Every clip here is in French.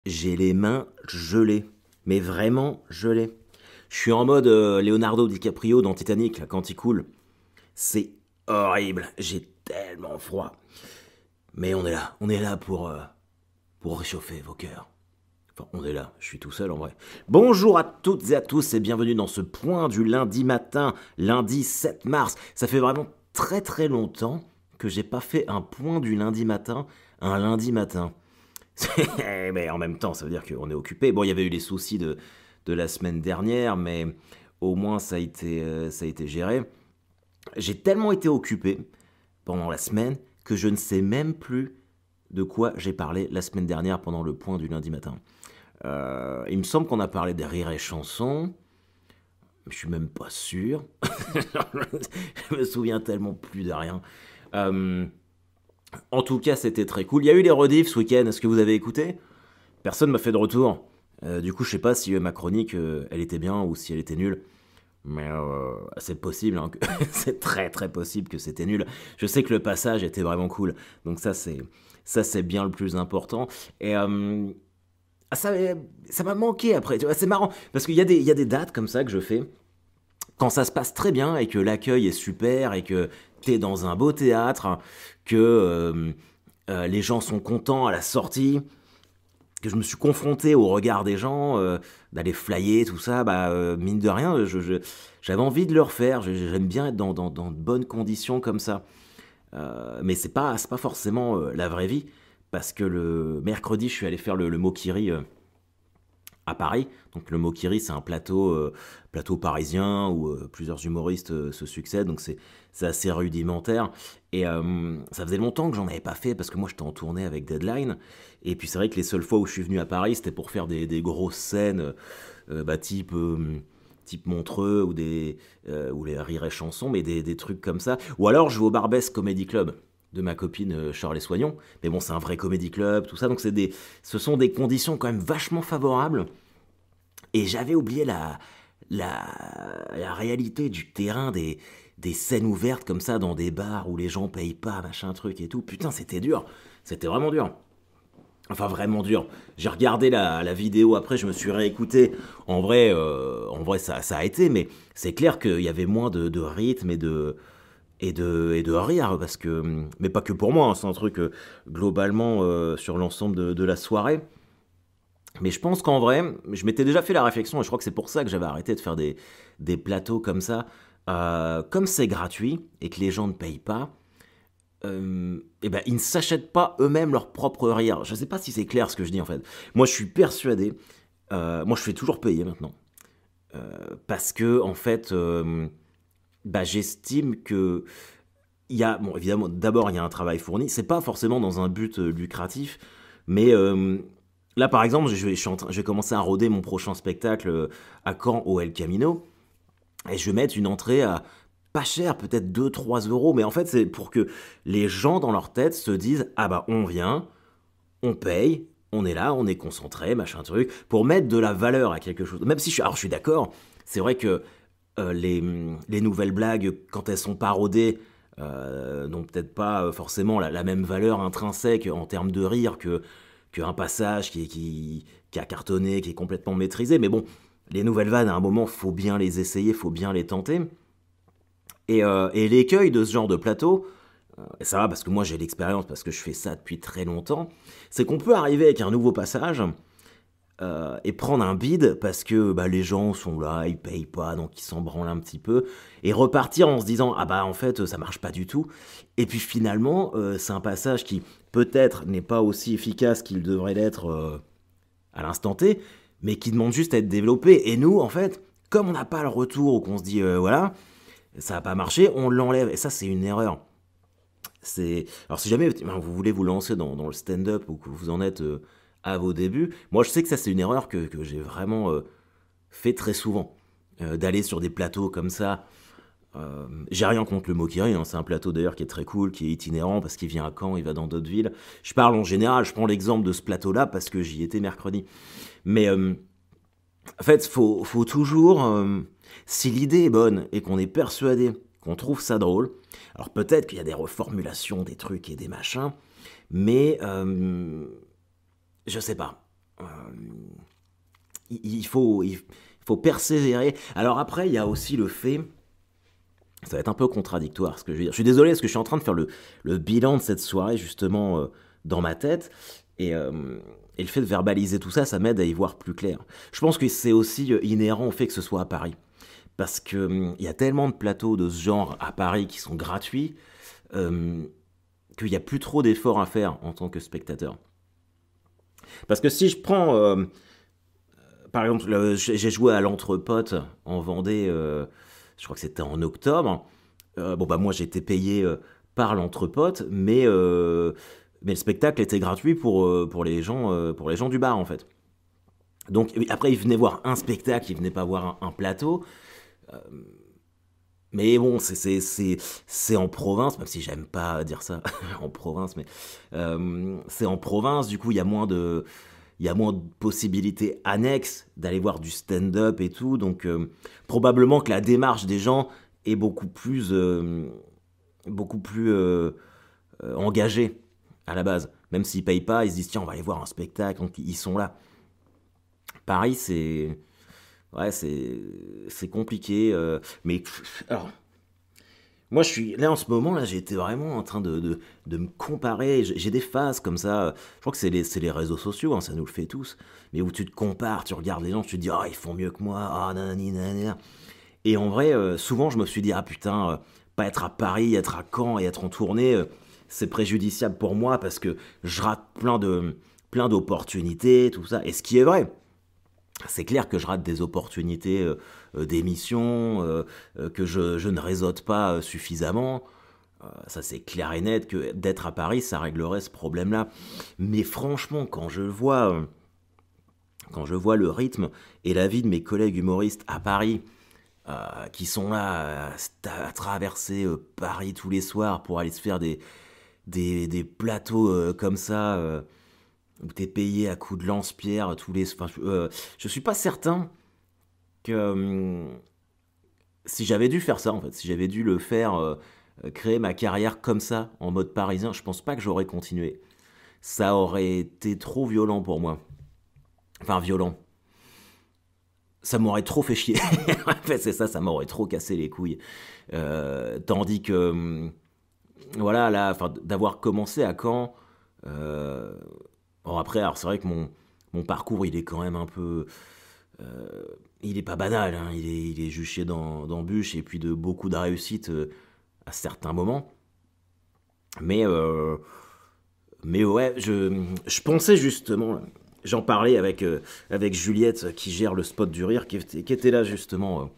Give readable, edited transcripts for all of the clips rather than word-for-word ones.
J'ai les mains gelées, mais vraiment gelées. Je suis en mode Leonardo DiCaprio dans Titanic, là, quand il coule. C'est horrible, j'ai tellement froid. Mais on est là pour réchauffer vos cœurs. Enfin, on est là, je suis tout seul en vrai. Bonjour à toutes et à tous et bienvenue dans ce point du lundi matin, lundi 7 mars. Ça fait vraiment très très longtemps que j'ai pas fait un point du lundi matin, un lundi matin. Mais en même temps, ça veut dire qu'on est occupé. Bon, il y avait eu les soucis de la semaine dernière, mais au moins ça a été géré. J'ai tellement été occupé pendant la semaine que je ne sais même plus de quoi j'ai parlé la semaine dernière pendant le point du lundi matin. Il me semble qu'on a parlé des rires et chansons, mais je suis même pas sûr. Je me souviens tellement plus de rien. Euh, En tout cas, c'était très cool. Il y a eu les rediffs ce week-end. Est-ce que vous avez écouté? Personne m'a fait de retour. Du coup, je sais pas si ma chronique, elle était bien ou si elle était nulle. Mais c'est possible, hein, c'est très très possible que c'était nul. Je sais que le passage était vraiment cool. Donc ça c'est bien le plus important. Et ah, ça m'a manqué après. Tu vois, c'est marrant parce qu'il y a des dates comme ça que je fais quand ça se passe très bien et que l'accueil est super et que t'es dans un beau théâtre, que les gens sont contents à la sortie, que je me suis confronté au regard des gens, d'aller flyer, tout ça, bah, mine de rien, j'avais envie de le refaire. J'aime bien être dans de bonnes conditions comme ça. Mais c'est pas forcément la vraie vie, parce que le mercredi, je suis allé faire le Mokiri à Paris. Donc le Mokiri, c'est un plateau parisien où plusieurs humoristes se succèdent, donc c'est assez rudimentaire. Et ça faisait longtemps que j'en avais pas fait parce que moi j'étais en tournée avec Deadline. Et puis c'est vrai que les seules fois où je suis venu à Paris, c'était pour faire des grosses scènes, bah, type Montreux ou les Rires et Chansons, mais des trucs comme ça. Ou alors je vais au Barbès Comedy Club de ma copine Charles Soignon. Mais bon, c'est un vrai comédie club, tout ça. Donc ce sont des conditions quand même vachement favorables. Et j'avais oublié la, la réalité du terrain des scènes ouvertes comme ça dans des bars où les gens payent pas, machin truc et tout. Putain, c'était dur. C'était vraiment dur. Enfin, vraiment dur. J'ai regardé la vidéo après, je me suis réécouté. En vrai ça a été, mais c'est clair qu'il y avait moins de rythme et de rire, parce que, mais pas que pour moi, hein, c'est un truc globalement sur l'ensemble de la soirée. Mais je pense qu'en vrai, je m'étais déjà fait la réflexion, et je crois que c'est pour ça que j'avais arrêté de faire des plateaux comme ça. Comme c'est gratuit et que les gens ne payent pas, et ben, ils ne s'achètent pas eux-mêmes leur propre rire. Je sais pas si c'est clair ce que je dis en fait. Moi, je suis persuadé. Moi, je fais toujours payer maintenant. Parce que, en fait, bah, j'estime que il y a, bon, évidemment, d'abord, il y a un travail fourni. C'est pas forcément dans un but lucratif, mais là, par exemple, je vais commencer à roder mon prochain spectacle à Caen, au El Camino, et je vais mettre une entrée à pas cher, peut-être 2 3 euros, mais en fait, c'est pour que les gens dans leur tête se disent: ah bah, on vient, on paye, on est là, on est concentré, machin truc, pour mettre de la valeur à quelque chose. Même si je suis d'accord, c'est vrai que les nouvelles blagues, quand elles sont parodées, n'ont peut-être pas forcément la même valeur intrinsèque en termes de rire qu'un passage qui a cartonné, qui est complètement maîtrisé. Mais bon, les nouvelles vannes, à un moment, faut bien les essayer, faut bien les tenter. Et l'écueil de ce genre de plateau, et ça va parce que moi j'ai l'expérience, parce que je fais ça depuis très longtemps, c'est qu'on peut arriver avec un nouveau passage et prendre un bide parce que bah, les gens sont là, ils payent pas, donc ils s'en branlent un petit peu, et repartir en se disant: ah bah en fait ça marche pas du tout. Et puis finalement, c'est un passage qui peut-être n'est pas aussi efficace qu'il devrait l'être à l'instant T, mais qui demande juste à être développé. Et nous, en fait, comme on n'a pas le retour ou qu'on se dit voilà, ça n'a pas marché, on l'enlève. Et ça, c'est une erreur. Alors si jamais vous voulez vous lancer dans le stand-up ou que vous en êtes à vos débuts, moi je sais que ça c'est une erreur que j'ai vraiment fait très souvent. D'aller sur des plateaux comme ça. J'ai rien contre le Mokiri, hein, c'est un plateau d'ailleurs qui est très cool, qui est itinérant parce qu'il vient à Caen, il va dans d'autres villes. Je parle en général, je prends l'exemple de ce plateau-là parce que j'y étais mercredi. Mais en fait, faut toujours, si l'idée est bonne et qu'on est persuadé qu'on trouve ça drôle, alors peut-être qu'il y a des reformulations, des trucs et des machins, mais je sais pas. Il faut persévérer. Alors après, il y a aussi le fait, ça va être un peu contradictoire ce que je veux dire. Je suis désolé parce que je suis en train de faire le bilan de cette soirée justement dans ma tête. Et le fait de verbaliser tout ça, ça m'aide à y voir plus clair. Je pense que c'est aussi inhérent au fait que ce soit à Paris. Parce qu'il y a tellement de plateaux de ce genre à Paris qui sont gratuits euh, qu'il n'y a plus trop d'efforts à faire en tant que spectateur. Parce que si je prends, par exemple, j'ai joué à l'Entrepote en Vendée, je crois que c'était en octobre. Bon, bah moi j'étais payé par l'Entrepote, mais le spectacle était gratuit pour les gens du bar en fait. Donc après, ils venaient voir un spectacle, ils venaient pas voir un plateau. Mais bon, c'est en province, même si j'aime pas dire ça en province, mais c'est en province, du coup il y a moins de possibilités annexes d'aller voir du stand-up et tout, donc probablement que la démarche des gens est beaucoup plus engagée à la base. Même s'ils payent pas, ils se disent tiens on va aller voir un spectacle, donc ils sont là. Paris c'est ouais c'est compliqué, mais alors moi, je suis là en ce moment, là, j'ai été vraiment en train de me comparer. J'ai des phases comme ça. Je crois que c'est les réseaux sociaux, hein, ça nous le fait tous. Mais où tu te compares, tu regardes les gens, tu te dis, ah, ils font mieux que moi, ah, nanani, nanana. Et en vrai, souvent, je me suis dit, ah putain, pas être à Paris, être à Caen et être en tournée, c'est préjudiciable pour moi parce que je rate plein d'opportunités, tout ça. Et ce qui est vrai, c'est clair que je rate des opportunités d'émissions, que je ne réseaute pas suffisamment. Ça, c'est clair et net que d'être à Paris, ça réglerait ce problème-là. Mais franchement, quand je vois le rythme et la vie de mes collègues humoristes à Paris, qui sont là à traverser Paris tous les soirs pour aller se faire des plateaux comme ça, où t'es payé à coups de lance-pierre tous les... Enfin, je suis pas certain que si j'avais dû faire ça, en fait, si j'avais dû le faire, créer ma carrière comme ça, en mode parisien, je pense pas que j'aurais continué. Ça aurait été trop violent pour moi. Enfin, violent. Ça m'aurait trop fait chier. En fait, c'est ça, ça m'aurait trop cassé les couilles. Tandis que, voilà, là, enfin, d'avoir commencé à Caen. euh, Bon, après, alors c'est vrai que mon parcours, il est quand même un peu. euh, il est pas banal, hein, il est juché d'embûches et puis de beaucoup de réussites à certains moments. Mais, euh, mais ouais, je pensais justement, j'en parlais avec Juliette qui gère le spot du rire, qui était là justement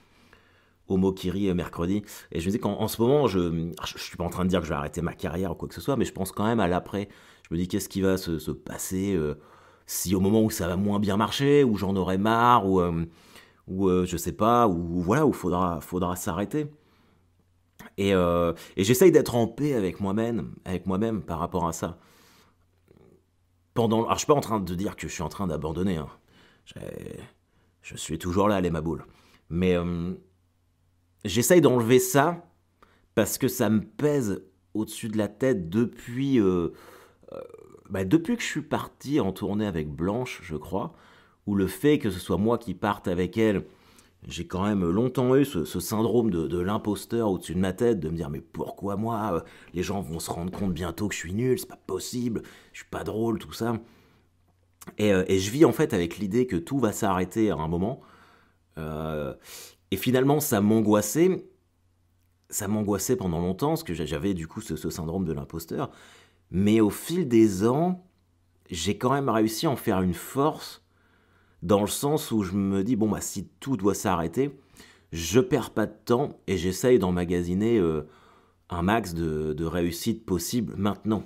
au Mokiri mercredi. Et je me dis qu'en ce moment, je suis pas en train de dire que je vais arrêter ma carrière ou quoi que ce soit, mais je pense quand même à l'après. Je me dis qu'est-ce qui va se passer si au moment où ça va moins bien marcher, où j'en aurai marre, ou je sais pas, ou voilà, où faudra s'arrêter. Et j'essaye d'être en paix avec moi-même par rapport à ça. Alors je suis pas en train de dire que je suis en train d'abandonner, hein. J'ai- Je suis toujours là, les maboules. Mais j'essaye d'enlever ça parce que ça me pèse au-dessus de la tête depuis que je suis parti en tournée avec Blanche, je crois, où le fait que ce soit moi qui parte avec elle, j'ai quand même longtemps eu ce syndrome de l'imposteur au-dessus de ma tête, de me dire mais pourquoi moi les gens vont se rendre compte bientôt que je suis nul, c'est pas possible, je suis pas drôle, tout ça. Et je vis en fait avec l'idée que tout va s'arrêter à un moment. Euh, et finalement, ça m'angoissait pendant longtemps, parce que j'avais du coup ce syndrome de l'imposteur. Mais au fil des ans, j'ai quand même réussi à en faire une force, dans le sens où je me dis, bon, bah, si tout doit s'arrêter, je perds pas de temps et j'essaye d'emmagasiner un max de réussite possible maintenant.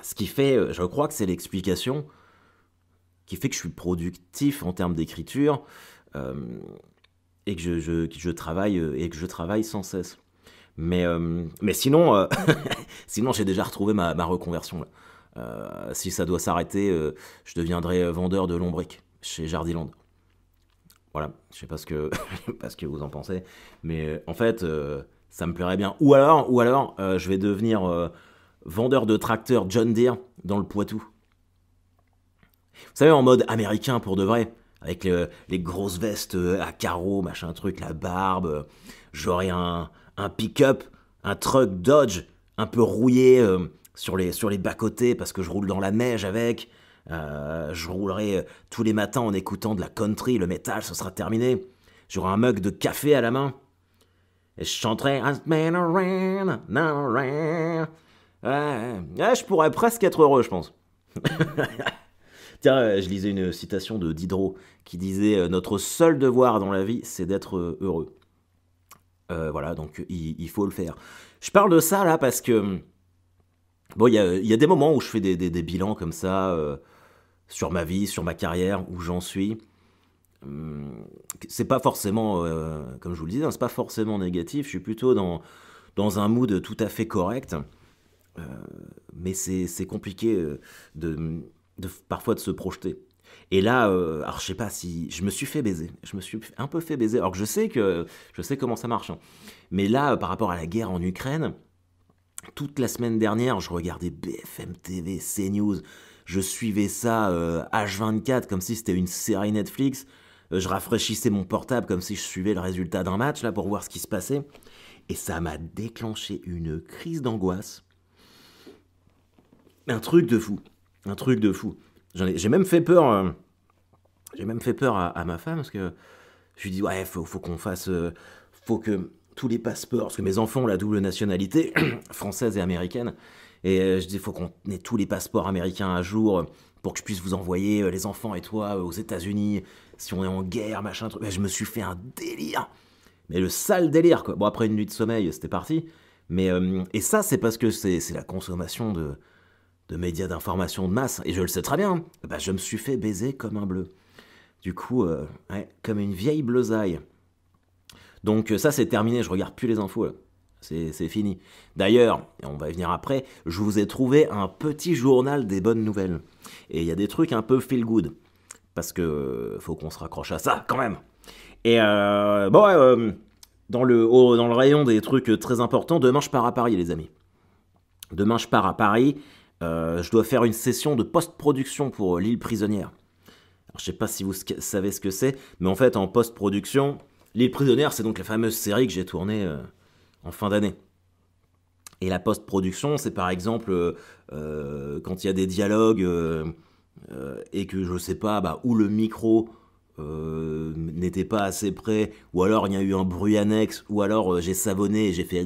Ce qui fait, je crois que c'est l'explication qui fait que je suis productif en termes d'écriture euh, et que je travaille sans cesse. Mais sinon, sinon j'ai déjà retrouvé ma reconversion là. Si ça doit s'arrêter, je deviendrai vendeur de lombric chez Jardiland. Voilà, je sais pas pas ce que vous en pensez, mais en fait, ça me plairait bien. Ou alors, je vais devenir vendeur de tracteurs John Deere dans le Poitou. Vous savez, en mode américain pour de vrai, avec les grosses vestes à carreaux, machin truc, la barbe. J'aurais un pick-up, un truck Dodge, un peu rouillé sur les bas-côtés parce que je roule dans la neige avec. Je roulerai tous les matins en écoutant de la country, le métal, ce sera terminé. J'aurai un mug de café à la main. Et je chanterai I've been around, around. Ouais, je pourrais presque être heureux, je pense. Tiens, je lisais une citation de Diderot qui disait notre seul devoir dans la vie, c'est d'être heureux. Voilà, donc il faut le faire. Je parle de ça là parce que bon, il y a des moments où je fais des bilans comme ça sur ma vie, sur ma carrière, où j'en suis. C'est pas forcément, comme je vous le disais, hein, c'est pas forcément négatif. Je suis plutôt dans un mood tout à fait correct. Euh, mais c'est compliqué parfois de se projeter. Et là, alors je sais pas si je me suis fait baiser, je me suis un peu fait baiser, alors que je sais comment ça marche, hein. Mais là, par rapport à la guerre en Ukraine, toute la semaine dernière, je regardais BFM TV, CNews, je suivais ça H24 comme si c'était une série Netflix. Je rafraîchissais mon portable comme si je suivais le résultat d'un match là pour voir ce qui se passait. Et ça m'a déclenché une crise d'angoisse. Un truc de fou. Un truc de fou. J'ai même fait peur. J'ai même fait peur à ma femme parce que je lui dis ouais, faut qu'on fasse. Faut que tous les passeports. Parce que mes enfants ont la double nationalité, française et américaine. Et je dis faut qu'on ait tous les passeports américains à jour pour que je puisse vous envoyer les enfants et toi aux États-Unis si on est en guerre, machin, truc. Je me suis fait un délire. Mais le sale délire, quoi. Bon, après une nuit de sommeil, c'était parti. Mais, et ça, c'est parce que c'est la consommation de médias d'information de masse, et je le sais très bien, bah, je me suis fait baiser comme un bleu. Du coup, ouais, comme une vieille bleusaille. Donc ça, c'est terminé, je regarde plus les infos, là. C'est fini. D'ailleurs, et on va y venir après, je vous ai trouvé un petit journal des bonnes nouvelles. Et il y a des trucs un peu feel good. Parce que faut qu'on se raccroche à ça, quand même. Et bon, ouais, dans le rayon des trucs très importants, demain je pars à Paris, les amis. Demain je pars à Paris. Je dois faire une session de post-production pour L'île prisonnière. Alors, je sais pas si vous savez ce que c'est, mais en fait, en post-production, L'île prisonnière, c'est donc la fameuse série que j'ai tournée en fin d'année. Et la post-production, c'est par exemple quand il y a des dialogues et que je sais pas bah, où le micro n'était pas assez près, ou alors il y a eu un bruit annexe, ou alors j'ai savonné et j'ai fait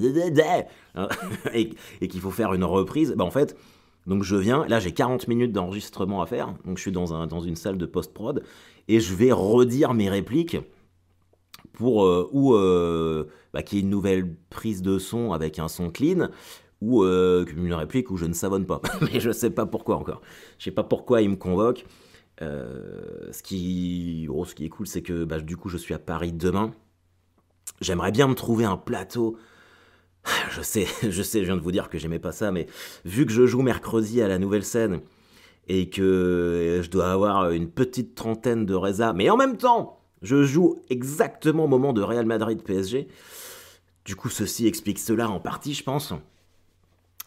et qu'il faut faire une reprise. Bah en fait, donc je viens, là j'ai 40 minutes d'enregistrement à faire, donc je suis dans une salle de post-prod, et je vais redire mes répliques pour bah, qu'il y ait une nouvelle prise de son avec un son clean, ou une réplique où je ne savonne pas. Mais je sais pas pourquoi encore. Je sais pas pourquoi il me convoque. Ce qui est cool, c'est que bah, du coup je suis à Paris demain. J'aimerais bien me trouver un plateau. Je viens de vous dire que j'aimais pas ça, mais vu que je joue mercredi à la nouvelle scène et que je dois avoir une petite trentaine de résas, mais en même temps, je joue exactement au moment de Real Madrid PSG. Du coup, ceci explique cela en partie, je pense.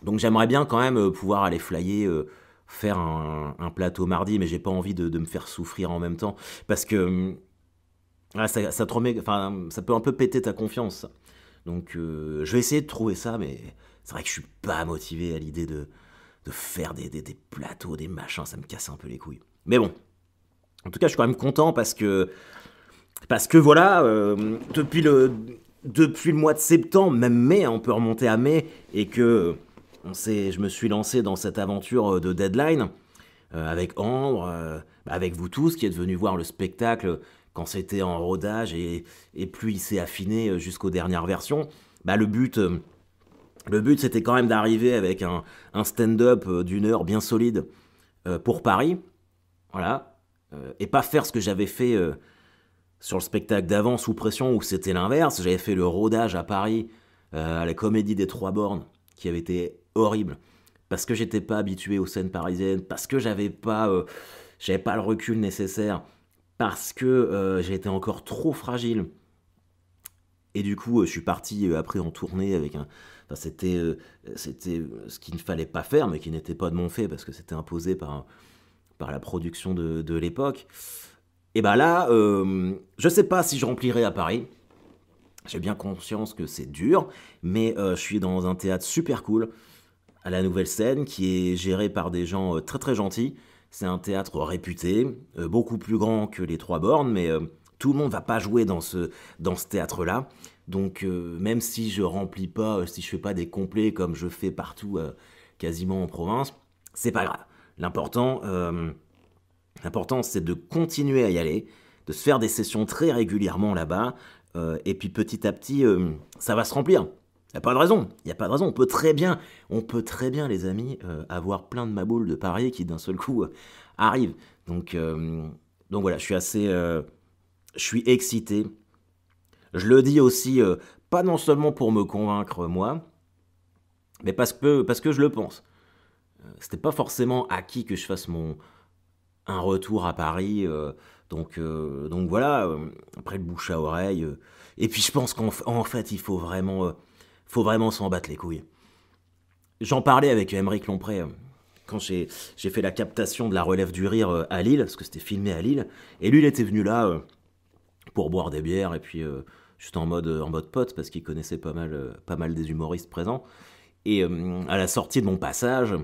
Donc j'aimerais bien quand même pouvoir aller flyer, faire un plateau mardi, mais j'ai pas envie de me faire souffrir en même temps. Parce que ça te remet, enfin, ça peut un peu péter ta confiance. Donc je vais essayer de trouver ça, mais c'est vrai que je suis pas motivé à l'idée de faire des plateaux, des machins, ça me casse un peu les couilles. Mais bon, en tout cas je suis quand même content parce que voilà, depuis le mois de septembre, même mai, on peut remonter à mai, et que je me suis lancé dans cette aventure de Deadline, avec Ambre, avec vous tous, qui êtes venus voir le spectacle quand c'était en rodage, et plus il s'est affiné jusqu'aux dernières versions. Bah, le but c'était quand même d'arriver avec un stand-up d'une heure bien solide pour Paris, voilà, et pas faire ce que j'avais fait sur le spectacle d'avant, Sous pression, où c'était l'inverse. J'avais fait le rodage à Paris, à la Comédie des Trois Bornes, qui avait été horrible. Parce que j'étais pas habitué aux scènes parisiennes, parce que j'avais pas le recul nécessaire, parce que j'étais encore trop fragile. Et du coup, je suis parti après en tournée avec un. Enfin, c'était ce qu'il ne fallait pas faire, mais qui n'était pas de mon fait, parce que c'était imposé par la production de l'époque. Et bah là, je sais pas si je remplirai à Paris. J'ai bien conscience que c'est dur, mais je suis dans un théâtre super cool, à la Nouvelle Scène, qui est géré par des gens très très gentils. C'est un théâtre réputé, beaucoup plus grand que les Trois Bornes, mais tout le monde va pas jouer dans ce théâtre-là. Donc même si je remplis pas, si je fais pas des complets comme je fais partout, quasiment en province, c'est pas grave. L'important, c'est de continuer à y aller, de se faire des sessions très régulièrement là-bas, et puis petit à petit, ça va se remplir. Il n'y a pas de raison, il n'y a pas de raison. On peut très bien, les amis, avoir plein de maboules de Paris qui d'un seul coup arrivent. Donc voilà, je suis excité. Je le dis aussi, pas non seulement pour me convaincre moi, mais parce que je le pense. C'était pas forcément acquis que je fasse un retour à Paris. Donc voilà, après le bouche à oreille. Et puis je pense qu'en fait, il faut vraiment s'en battre les couilles. J'en parlais avec Aymeric Lompré quand j'ai fait la captation de la relève du rire à Lille, parce que c'était filmé à Lille. Et lui, il était venu là pour boire des bières, et puis juste en mode pote, parce qu'il connaissait pas mal des humoristes présents. Et à la sortie de mon passage,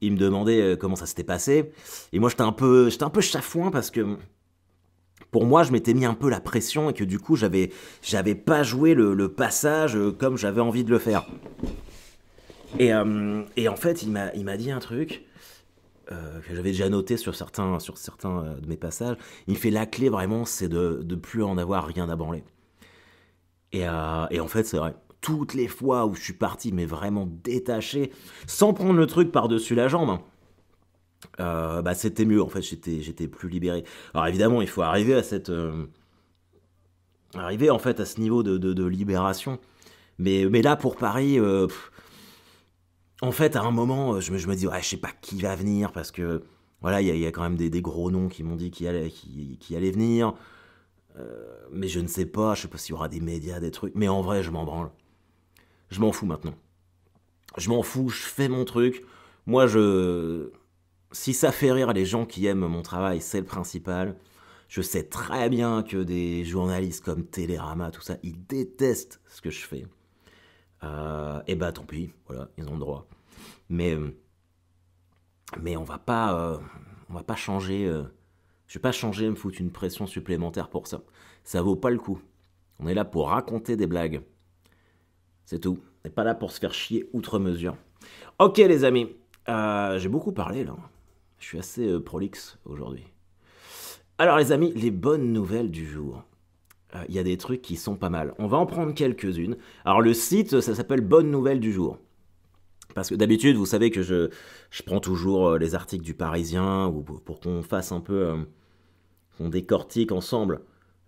il me demandait comment ça s'était passé. Et moi, j'étais un peu chafouin parce que pour moi, je m'étais mis un peu la pression et que du coup, j'avais pas joué le passage comme j'avais envie de le faire. Et en fait, il m'a dit un truc que j'avais déjà noté sur certains de mes passages. Il me fait la clé vraiment, c'est de plus en avoir rien à branler. Et en fait, c'est vrai. Toutes les fois où je suis parti, mais vraiment détaché, sans prendre le truc par-dessus la jambe, hein, bah c'était mieux. En fait, j'étais plus libéré. Alors évidemment, il faut arriver à arriver en fait à ce niveau de libération. Mais là, pour Paris, en fait, à un moment, je me dis, ouais, je sais pas qui va venir parce que voilà, il y a quand même des gros noms qui m'ont dit qui allaient venir. Mais je sais pas s'il y aura des médias, des trucs. Mais en vrai, je m'en branle. Je m'en fous maintenant. Je m'en fous, je fais mon truc. Moi, si ça fait rire les gens qui aiment mon travail, c'est le principal. Je sais très bien que des journalistes comme Télérama, tout ça, ils détestent ce que je fais. Et bah tant pis, voilà, ils ont le droit. Mais, mais on va pas changer. Je vais pas changer, me foutre une pression supplémentaire pour ça. Ça vaut pas le coup. On est là pour raconter des blagues. C'est tout. On n'est pas là pour se faire chier outre mesure. Ok les amis, j'ai beaucoup parlé là. Je suis assez prolixe aujourd'hui. Alors les amis, les bonnes nouvelles du jour. Il y a des trucs qui sont pas mal. On va en prendre quelques-unes. Alors le site, ça s'appelle Bonnes nouvelles du jour. Parce que d'habitude, vous savez que je prends toujours les articles du Parisien ou pour qu'on fasse un peu, qu'on décortique ensemble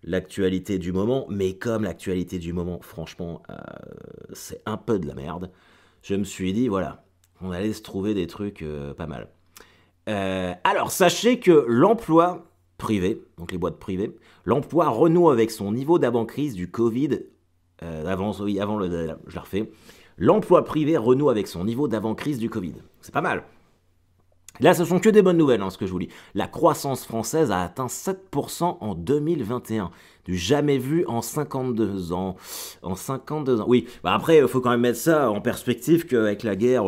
l'actualité du moment. Mais comme l'actualité du moment, franchement, c'est un peu de la merde, je me suis dit, voilà, on allait se trouver des trucs pas mal. Alors, sachez que l'emploi privé, donc les boîtes privées, l'emploi renoue avec son niveau d'avant-crise du Covid. Je la refais. L'emploi privé renoue avec son niveau d'avant-crise du Covid. C'est pas mal. Là, ce sont que des bonnes nouvelles, hein, ce que je vous lis. La croissance française a atteint 7% en 2021. Du jamais vu en 52 ans. En 52 ans. Oui, bah après, il faut quand même mettre ça en perspective qu'avec la guerre,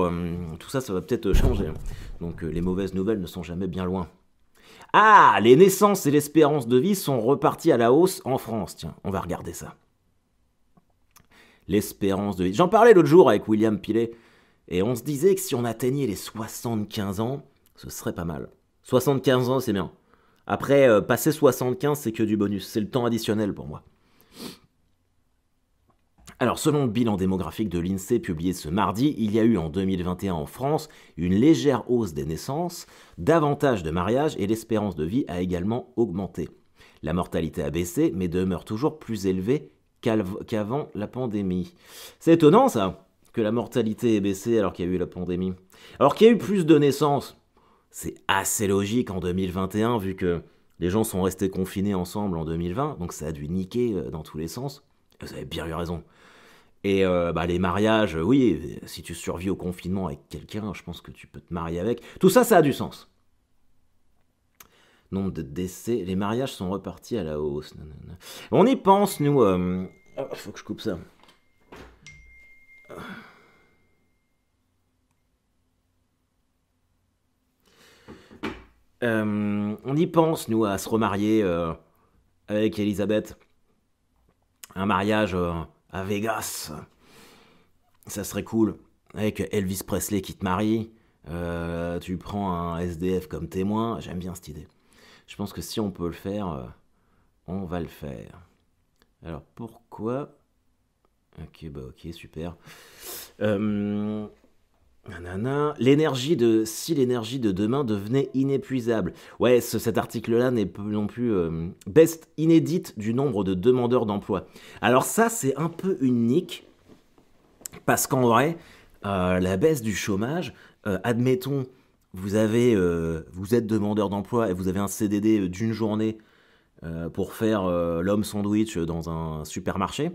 tout ça, ça va peut-être changer. Donc, les mauvaises nouvelles ne sont jamais bien loin. Ah, les naissances et l'espérance de vie sont reparties à la hausse en France. Tiens, on va regarder ça. L'espérance de vie. J'en parlais l'autre jour avec William Pilet. Et on se disait que si on atteignait les 75 ans, ce serait pas mal. 75 ans, c'est bien. Après, passer 75, c'est que du bonus. C'est le temps additionnel pour moi. Alors, selon le bilan démographique de l'INSEE publié ce mardi, il y a eu en 2021 en France une légère hausse des naissances, davantage de mariages et l'espérance de vie a également augmenté. La mortalité a baissé, mais demeure toujours plus élevée qu'avant la pandémie. C'est étonnant ça, que la mortalité ait baissé alors qu'il y a eu la pandémie. Alors qu'il y a eu plus de naissances, c'est assez logique en 2021 vu que les gens sont restés confinés ensemble en 2020, donc ça a dû niquer dans tous les sens. Vous avez bien eu raison. Et les mariages, oui, si tu survis au confinement avec quelqu'un, je pense que tu peux te marier avec. Tout ça, ça a du sens. Nombre de décès, les mariages sont repartis à la hausse. Nanana. On y pense, nous. Faut que je coupe ça. On y pense, nous, à se remarier avec Elisabeth. Un mariage à Vegas. Ça serait cool. Avec Elvis Presley qui te marie. Tu prends un SDF comme témoin. J'aime bien cette idée. Je pense que si on peut le faire, on va le faire. Alors pourquoi... Ok, bah ok, super. Nanana. Si l'énergie de demain devenait inépuisable. Ouais, cet article-là n'est pas non plus baisse inédite du nombre de demandeurs d'emploi. Alors ça, c'est un peu unique parce qu'en vrai, la baisse du chômage, admettons, vous êtes demandeur d'emploi et vous avez un CDD d'une journée pour faire l'homme sandwich dans un supermarché.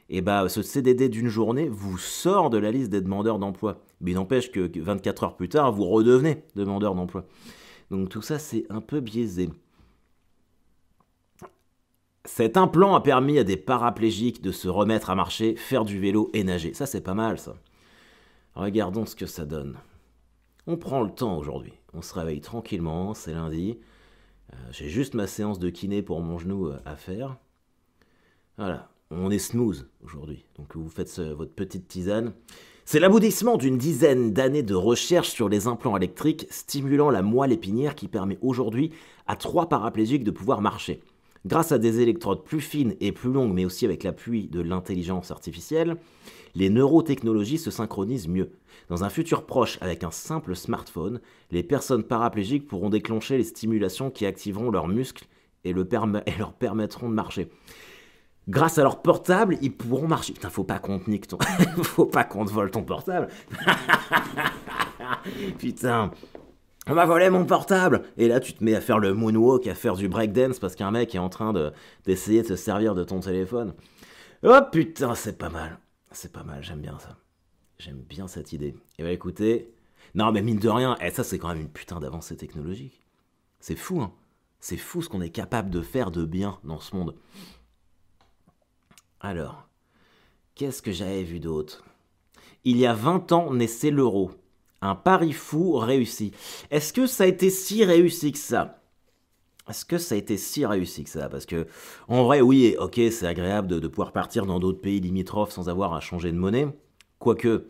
Et bah ce CDD d'une journée vous sort de la liste des demandeurs d'emploi. Mais il n'empêche que 24 heures plus tard, vous redevenez demandeur d'emploi. Donc tout ça, c'est un peu biaisé. Cet implant a permis à des paraplégiques de se remettre à marcher, faire du vélo et nager. Ça, c'est pas mal, ça. Regardons ce que ça donne. On prend le temps aujourd'hui. On se réveille tranquillement, c'est lundi. J'ai juste ma séance de kiné pour mon genou à faire. Voilà. On est smooth aujourd'hui, donc vous faites votre petite tisane. C'est l'aboutissement d'une dizaine d'années de recherche sur les implants électriques stimulant la moelle épinière qui permet aujourd'hui à 3 paraplégiques de pouvoir marcher. Grâce à des électrodes plus fines et plus longues, mais aussi avec l'appui de l'intelligence artificielle, les neurotechnologies se synchronisent mieux. Dans un futur proche, avec un simple smartphone, les personnes paraplégiques pourront déclencher les stimulations qui activeront leurs muscles et leur permettront de marcher. Grâce à leur portable, ils pourront marcher. Putain, faut pas qu'on te nique ton... faut pas qu'on te vole ton portable. Putain, on m'a volé mon portable. Et là, tu te mets à faire le moonwalk, à faire du breakdance parce qu'un mec est en train d'essayer de se servir de ton téléphone. Oh putain, c'est pas mal. C'est pas mal, j'aime bien ça. J'aime bien cette idée. Et bah écoutez... Non, mais mine de rien, ça c'est quand même une putain d'avancée technologique. C'est fou, hein. C'est fou ce qu'on est capable de faire de bien dans ce monde. Alors, qu'est-ce que j'avais vu d'autre? Il y a 20 ans naissait l'euro. Un pari fou réussi. Est-ce que ça a été si réussi que ça? Parce que, en vrai, oui, ok, c'est agréable de pouvoir partir dans d'autres pays limitrophes sans avoir à changer de monnaie. Quoique,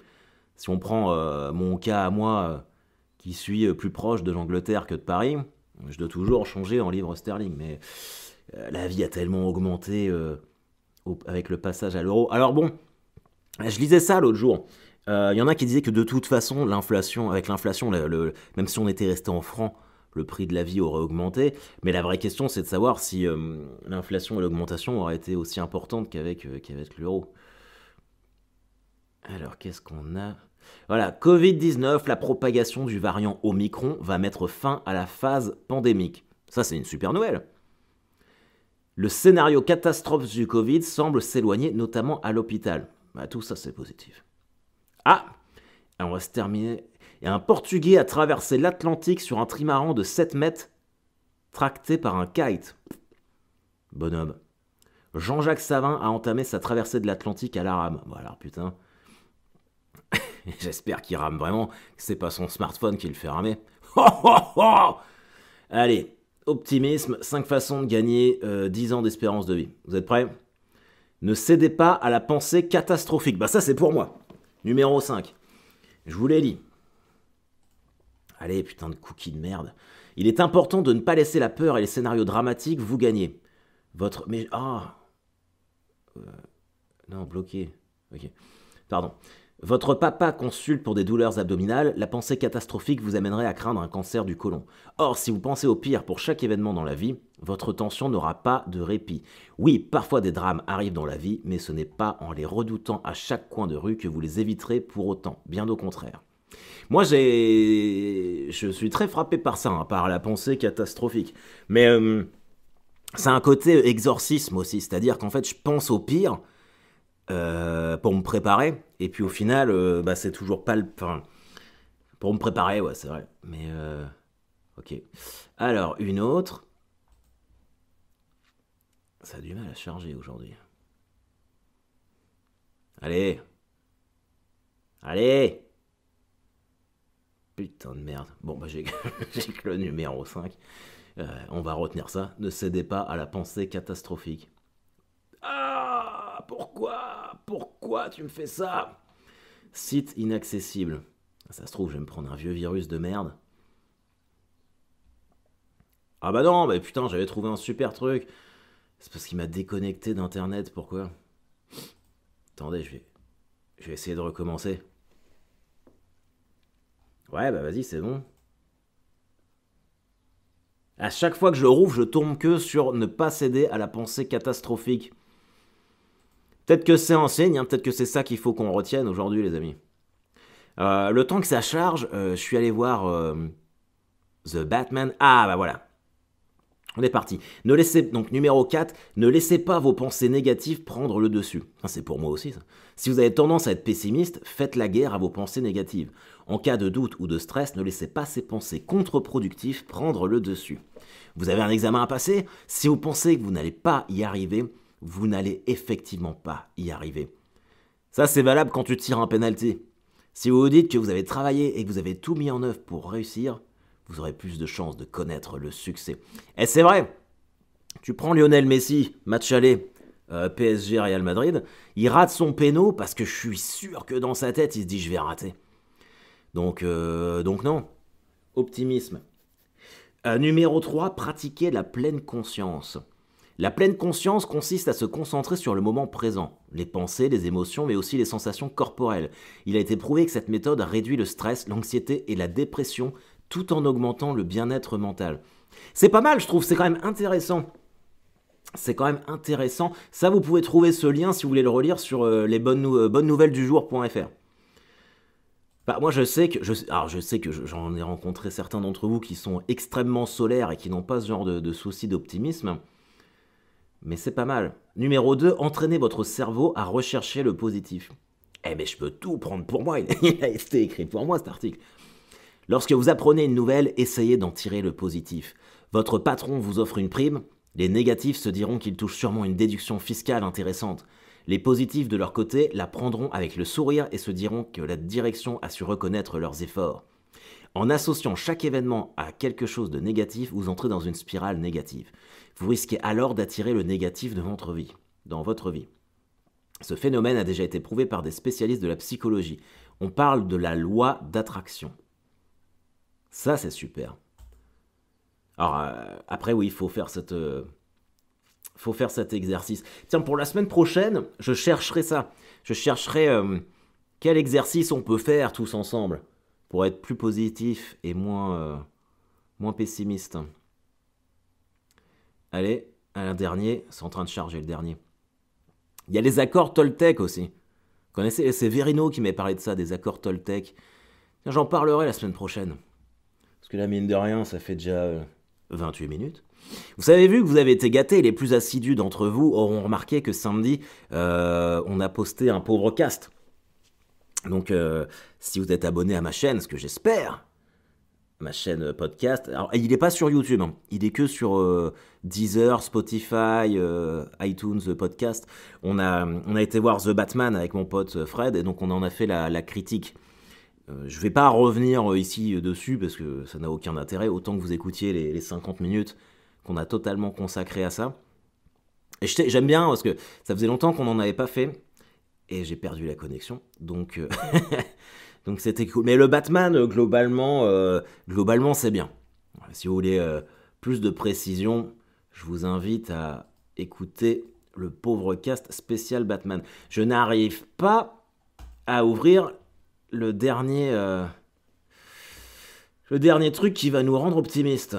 si on prend mon cas à moi, qui suis plus proche de l'Angleterre que de Paris, je dois toujours changer en livres sterling. Mais la vie a tellement augmenté... avec le passage à l'euro. Alors bon, je lisais ça l'autre jour. Il y en a qui disaient que de toute façon, avec l'inflation, même si on était resté en francs, le prix de la vie aurait augmenté. Mais la vraie question, c'est de savoir si l'inflation et l'augmentation auraient été aussi importantes qu'avec l'euro. Alors, qu'est-ce qu'on a? Voilà, Covid-19, la propagation du variant Omicron va mettre fin à la phase pandémique. Ça, c'est une super nouvelle. Le scénario catastrophe du Covid semble s'éloigner, notamment à l'hôpital. Bah, tout ça, c'est positif. Ah, on va se terminer. Et un Portugais a traversé l'Atlantique sur un trimaran de 7 mètres, tracté par un kite. Bonhomme. Jean-Jacques Savin a entamé sa traversée de l'Atlantique à la rame. Bon alors, putain. J'espère qu'il rame vraiment, que c'est pas son smartphone qui le fait ramer. Allez. Optimisme, 5 façons de gagner 10 ans d'espérance de vie. Vous êtes prêts? Ne cédez pas à la pensée catastrophique. Bah ça c'est pour moi. Numéro 5. Je vous les lis. Allez, putain de cookie de merde. Il est important de ne pas laisser la peur et les scénarios dramatiques vous gagner. Mais... Ah Non, bloqué. Ok. Pardon. Votre papa consulte pour des douleurs abdominales, la pensée catastrophique vous amènerait à craindre un cancer du côlon. Or, si vous pensez au pire pour chaque événement dans la vie, votre tension n'aura pas de répit. Oui, parfois des drames arrivent dans la vie, mais ce n'est pas en les redoutant à chaque coin de rue que vous les éviterez pour autant, bien au contraire. Moi, je suis très frappé par ça, hein, par la pensée catastrophique. Mais c'est un côté exorcisme aussi, c'est-à-dire qu'en fait, je pense au pire... pour me préparer, et puis au final, c'est toujours pas le... Enfin, pour me préparer, ouais, c'est vrai, mais Ok. Alors, une autre. Ça a du mal à charger aujourd'hui. Allez. Allez. Putain de merde. Bon, bah j'ai que le numéro 5. On va retenir ça. Ne cédez pas à la pensée catastrophique. Ah, pourquoi? Pourquoi tu me fais ça? Site inaccessible. Ça se trouve, je vais me prendre un vieux virus de merde. Ah bah non, bah putain, j'avais trouvé un super truc. C'est parce qu'il m'a déconnecté d'internet, pourquoi? Attendez, je vais essayer de recommencer. Ouais, bah vas-y, c'est bon. À chaque fois que je rouvre, je tombe que sur ne pas céder à la pensée catastrophique. Peut-être que c'est un signe, hein, peut-être que c'est ça qu'il faut qu'on retienne aujourd'hui, les amis. Le temps que ça charge, je suis allé voir The Batman. Ah, bah voilà. On est parti. Donc numéro 4, ne laissez pas vos pensées négatives prendre le dessus. Ah, c'est pour moi aussi ça. Si vous avez tendance à être pessimiste, faites la guerre à vos pensées négatives. En cas de doute ou de stress, ne laissez pas ces pensées contre-productives prendre le dessus. Vous avez un examen à passer? Si vous pensez que vous n'allez pas y arriver, vous n'allez effectivement pas y arriver. Ça, c'est valable quand tu tires un penalty. Si vous vous dites que vous avez travaillé et que vous avez tout mis en œuvre pour réussir, vous aurez plus de chances de connaître le succès. Et c'est vrai, tu prends Lionel Messi, match aller, PSG Real Madrid, il rate son péno parce que je suis sûr que dans sa tête, il se dit je vais rater. Donc non, optimisme. Numéro 3, pratiquer la pleine conscience. La pleine conscience consiste à se concentrer sur le moment présent, les pensées, les émotions, mais aussi les sensations corporelles. Il a été prouvé que cette méthode réduit le stress, l'anxiété et la dépression, tout en augmentant le bien-être mental. C'est pas mal, je trouve, c'est quand même intéressant. C'est quand même intéressant. Ça, vous pouvez trouver ce lien si vous voulez le relire sur les bonnes nouvelles du jour.fr. Bah, moi, je sais que j'en ai rencontré certains d'entre vous qui sont extrêmement solaires et qui n'ont pas ce genre de souci d'optimisme. Mais c'est pas mal. Numéro 2, entraînez votre cerveau à rechercher le positif. Eh ben, je peux tout prendre pour moi. Il a été écrit pour moi, cet article. Lorsque vous apprenez une nouvelle, essayez d'en tirer le positif. Votre patron vous offre une prime, les négatifs se diront qu'il touche sûrement une déduction fiscale intéressante. Les positifs, de leur côté, la prendront avec le sourire et se diront que la direction a su reconnaître leurs efforts. En associant chaque événement à quelque chose de négatif, vous entrez dans une spirale négative. Vous risquez alors d'attirer le négatif dans votre vie. Ce phénomène a déjà été prouvé par des spécialistes de la psychologie. On parle de la loi d'attraction. Ça, c'est super. Alors, après, oui, il faut faire cet exercice. Tiens, pour la semaine prochaine, je chercherai ça. Je chercherai quel exercice on peut faire tous ensemble pour être plus positif et moins pessimiste. Allez, un dernier. C'est en train de charger le dernier. Il y a les accords Toltec aussi. Vous connaissez, c'est Verino qui m'a parlé de ça, des accords Toltec. Tiens, j'en parlerai la semaine prochaine. Parce que là, mine de rien, ça fait déjà 28 minutes. Vous avez vu que vous avez été gâtés. Les plus assidus d'entre vous auront remarqué que samedi, on a posté un pauvre cast. Donc, si vous êtes abonné à ma chaîne, ce que j'espère, ma chaîne podcast, alors il n'est pas sur YouTube, hein, il est que sur Deezer, Spotify, iTunes Podcast. On a été voir The Batman avec mon pote Fred, et donc on en a fait la critique. Je vais pas revenir ici dessus parce que ça n'a aucun intérêt, autant que vous écoutiez les 50 minutes qu'on a totalement consacrées à ça. Et j'aime bien parce que ça faisait longtemps qu'on n'en avait pas fait et j'ai perdu la connexion, donc donc c'était cool. Mais le Batman, globalement c'est bien. Si vous voulez plus de précision, je vous invite à écouter le pauvre cast spécial Batman. Je n'arrive pas à ouvrir le dernier truc qui va nous rendre optimistes.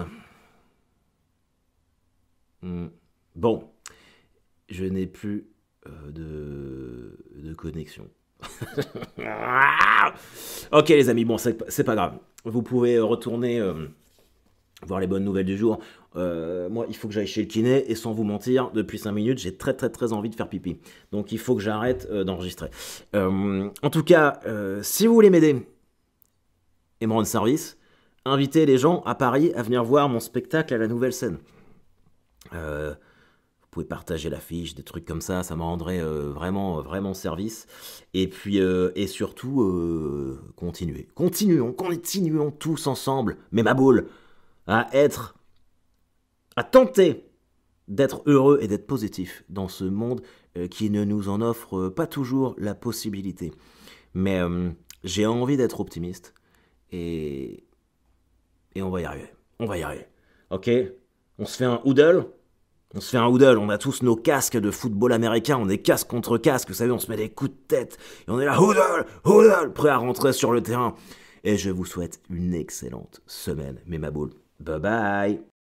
Bon, je n'ai plus de connexion. Ok les amis, bon c'est pas grave. Vous pouvez retourner voir les bonnes nouvelles du jour. Moi, il faut que j'aille chez le kiné et sans vous mentir, depuis 5 minutes, j'ai très très très envie de faire pipi. Donc il faut que j'arrête d'enregistrer. En tout cas, si vous voulez m'aider et me rendre service, inviter les gens à Paris à venir voir mon spectacle à la Nouvelle Scène. Vous pouvez partager l'affiche, des trucs comme ça me rendrait vraiment service. Et puis, et surtout, continuons tous ensemble, mais ma boule, à tenter d'être heureux et d'être positif dans ce monde qui ne nous en offre pas toujours la possibilité. Mais j'ai envie d'être optimiste et, et on va y arriver. On va y arriver. Ok. On se fait un hoodle. On a tous nos casques de football américain, on est casque contre casque, vous savez, on se met des coups de tête, et on est là, hoodle, prêt à rentrer sur le terrain. Et je vous souhaite une excellente semaine, mes maboules. Bye bye.